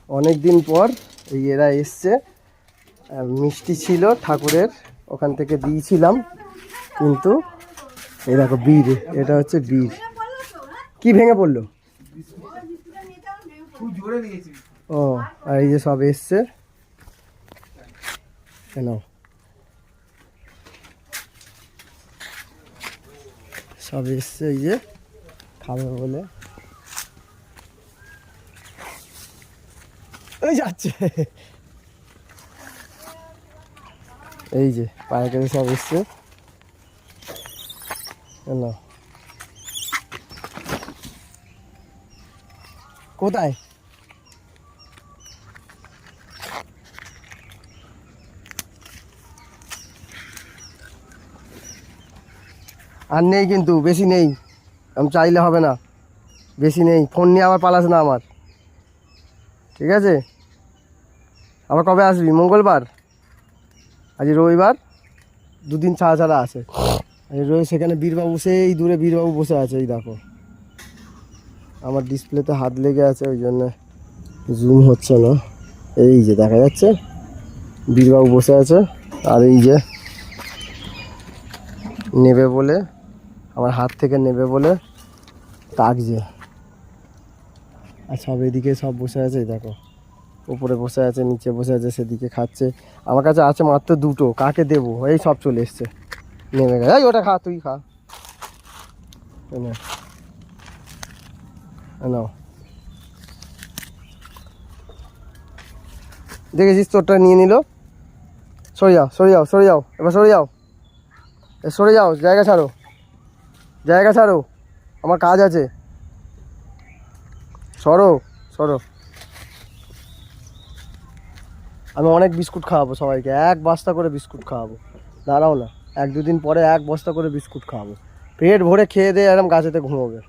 অনেক দিন পর এই এরা এসছে, মিষ্টি ছিল ঠাকুরের ওখান থেকে দিয়েছিলাম, কিন্তু এই দেখো বীর, এটা হচ্ছে বীর। কি ভেঙে পড়লো? ও, আর এই যে সব এসছে, কেন সব এসছে এই যে খাবে বলে। ওই যাচ্ছে, এই যে পায়কারি সব এসছে। কেন কোথায়? আর নেই কিন্তু, বেশি নেই, আমি চাইলে হবে না, বেশি নেই। ফোন নিয়ে আবার পালাস না আমার, ঠিক আছে? আবার কবে আসবি? মঙ্গলবার, আজ রবিবার, দুদিন ছাড়া ছাড়া আসে। সেখানে বীরবাবু, সেই দূরে বীরবাবু বসে আছে, এই দেখো আমার ডিসপ্লেতে হাত লেগে আছে, ওই জন্য জুম হচ্ছে না। এই যে দেখা যাচ্ছে বীরবাবু বসে আছে, আর এই যে নেবে বলে, আমার হাত থেকে নেবে বলে তাকছে। আর সব এদিকে সব বসে আছে, দেখো উপরে বসে আছে, নিচে বসে আছে, সেদিকে খাচ্ছে। আমার কাছে আছে মাত্র দুটো, কাকে দেবো? এই সব চলে এসছে, নেমে গেছে। এই ওটা খা, তুই খা, নাও। দেখেছিস তোরটা নিয়ে নিল। সরে যাও, সরে যাও, সরে যাও, এবার সরে যাও, সরে যাও, জায়গা ছাড়ো, জায়গা ছাড়ো, আমার কাজ আছে, সরো সরো। আমি অনেক বিস্কুট খাওয়াবো সবাইকে, 1 বস্তা করে বিস্কুট খাওয়াবো, দাঁড়াও না, 1-2 দিন পরে 1 বস্তা করে বিস্কুট খাওয়াবো, পেট ভরে খেয়ে দিয়ে এরকম গাছেতে ঘুমোবে।